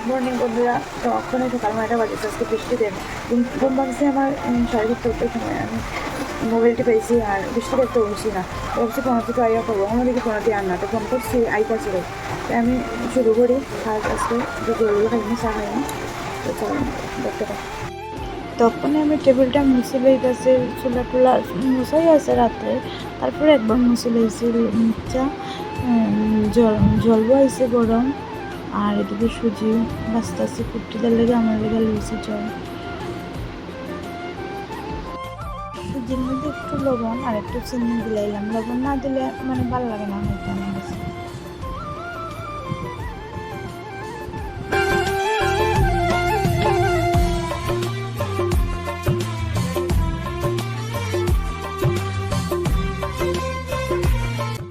Morning বন্ধুরা, তো এখনই সকাল 9টা বাজেছে। আজকে বৃষ্টি দেন ঘুম ভাবছি আমার 7:30 সময় আমি মোবাইলটি পেয়েছি আর বৃষ্টি দেখতে উঠছি না। ভাবছি পনেরো থেকে আইয়া করবো, অন্যদিকে পনেরোটি আর না, তো ফোন করছি আইতা ছিল। তাই আমি শুরু করি কাজ। আজকে জলদি খাইনি, চা খাইনি, তো চলেন দেখতে পাই। তখন আমি টেবিলটা মুছে লইতেছি, চুলা টুলা মুছাই আছে রাত্রে, তারপরে একবার মুছে লইছি চা। জল বইছে গরম, আর এদিকে সুজি বাঁচতেছি কুট্টিদের লেগে আমার লেগে লইছি জল। সুজির মধ্যে একটু লবণ আর একটু চিনি দিলাইলাম, লবণ না দিলে মানে ভালো লাগে না হয়তো আমার কাছে।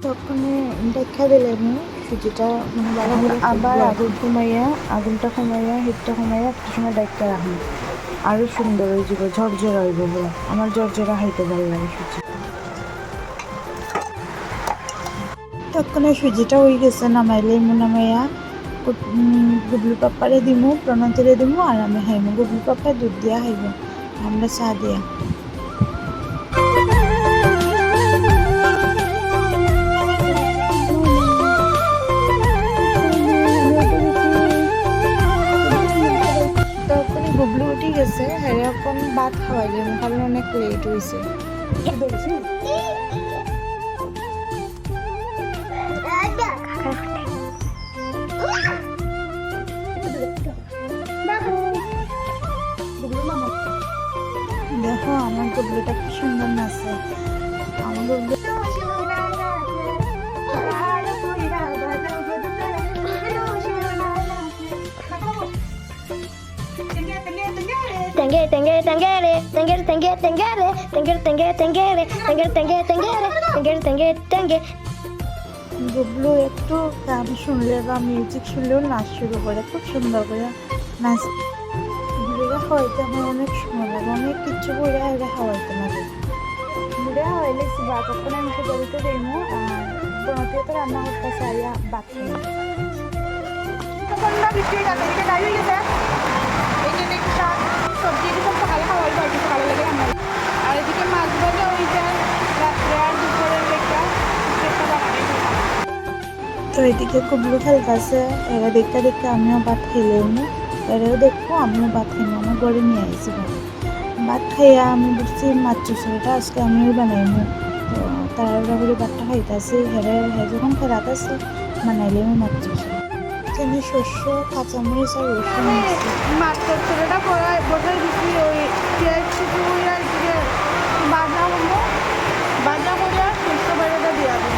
তখন দেখা দিলাম সুজিটা মানে ভালো করে, আবার আগুনটা কমাইয়া হিটটা কমাইয়া একটা সময় ডাইকা রাখি, আরও সুন্দর হয়ে যাব, ঝরঝরা হইব পুরো। আমার ঝরঝরা খাইতে ভালো লাগে সুজি। তখন সুজিটা হয়ে গেছে, নামাইলে নামাইয়া গুবলু পাপ্পারে দিমু, প্রণতিরে দিমু, আর আমি খাইমু। গুবলু পাপ্পা দুধ দিয়া খাইব, আমরা চা দিয়া। তখন গুবলু উঠে গেছে, হ্যাঁ এখন ভাত খাওয়াইলে, কারণ অনেক লেট হয়েছে। দেখো আমার গুবলুটা কি সুন্দর নাচে। আমার Gublu Tengere, tengere, tengere, tengere, tengere, tengere, tengere, tengere, tengere, tengere, tengere, tengere, tengere, tengere, tengere. Gublu একটু গান শুনলে বা মিউজিক শুনলেও নাচ শুরু করে, খুব সুন্দর করে নাচ। ঘুরে খাওয়াইতে আমার অনেক সময় লাগে, অনেক কিছু করে এরা খাওয়াইতে লাগে। ঘুরে খাওয়াইলে বা তখন আমি খেতে দেবো, আর বনতে তো রান্না করতে চাইয়া বাদ খাই। সবজি এটি সব সকালে খাওয়াই হয়, সকালে লেগে আমার। আর এদিকে মাছ ভাজা ওই যায় রাত্রে আর দুপুরের লেখা বানাই। তো এদিকে গুবলু খেলতেছে, এরা দেখতে দেখতে আমিও ভাত খেলেও নি, এরাও দেখবো আমিও ভাত খাইনি। আমার ঘরে নিয়ে আইসি ভাত খাইয়া আমি বলছি মাছ চুষটা আজকে আমিও বানাইমু। তো তারা করে ভাতটা খাইতেছি, হ্যাঁ যখন খেলাতে আসি বানাইলে আমি মাছ চুষি। এখানে শস্য, কাঁচামরিচ আর রসুন আছে। মাছের ছেলেটা বসাই দিচ্ছি, ওই পেঁয়াজ কিছু আর দিকে বাজা হলো, বাজা করে আর শস্য বাজাটা দিয়া দিই।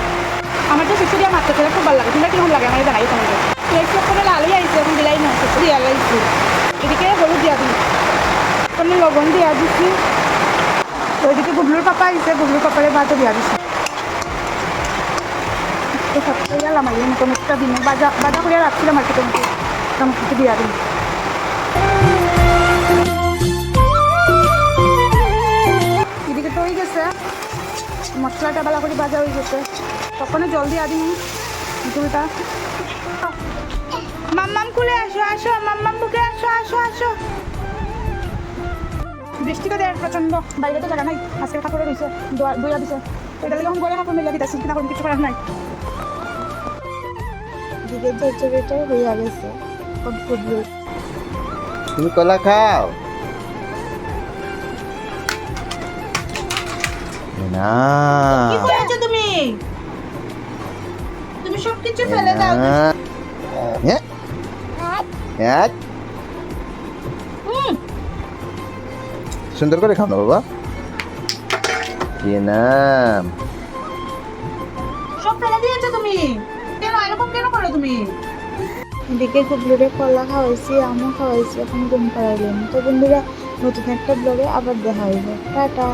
আমার তো শস্য দিয়ে মাছের ছেলে খুব ভালো লাগে, তোমরা কিরকম লাগে আমার জানাই তোমাকে। পেঁয়াজ সব করে লালই আইছে, এখন দিলাই না, শস্য দিয়া লাইছি। এদিকে হলুদ দিয়া দিই, কোনো লবণ দিয়া দিচ্ছি। ওইদিকে গুবলুর পাপা আইছে, গুবলুর পাপারে ভাতও দিয়া দিচ্ছি। সবটাই গেলাম আর মতো একটা দিনে বাজা বাজা করে রাখছিলাম আর কি, তোমাকে টমেটো দিয়া দিই। এদিকে তো হয়ে গেছে, মশলাটা ভালো করে ভাজা হয়ে গেছে, তখন জল দিয়ে দিই দুটা। মাম্মাম খুলে আসো, আসো মাম্মাম বুকে আসো, আসো আসো। বৃষ্টি তো দেয় প্রচন্ড, বাইরে তো জায়গা নাই, আজকে ঠাকুরে রয়েছে বইয়া দিছে, এটা লেগে ঘরে ঠাকুর মেলা দিতেছি, কিনা কোনো কিছু করার নাই। দিকে চচ্চড়িটাই হইয়া গেছে। গুবলু তুমি কলা খাও না? কি করেছো তুমি? তুমি সবকিছু ফেলে দাও। হ্যাঁ হ্যাঁ, সুন্দর করে খাও না বাবা। কি নাম? সব ফেলে দিয়েছো তুমি, কেন এরকম কেন করো তুমি? এদিকে গুবলুরে কলা খাওয়াইছি, আমও খাওয়াইছি, এখন ঘুম পাড়াইলাম। তো বন্ধুরা, নতুন একটা ব্লগে আবার দেখা হইব। টাটা।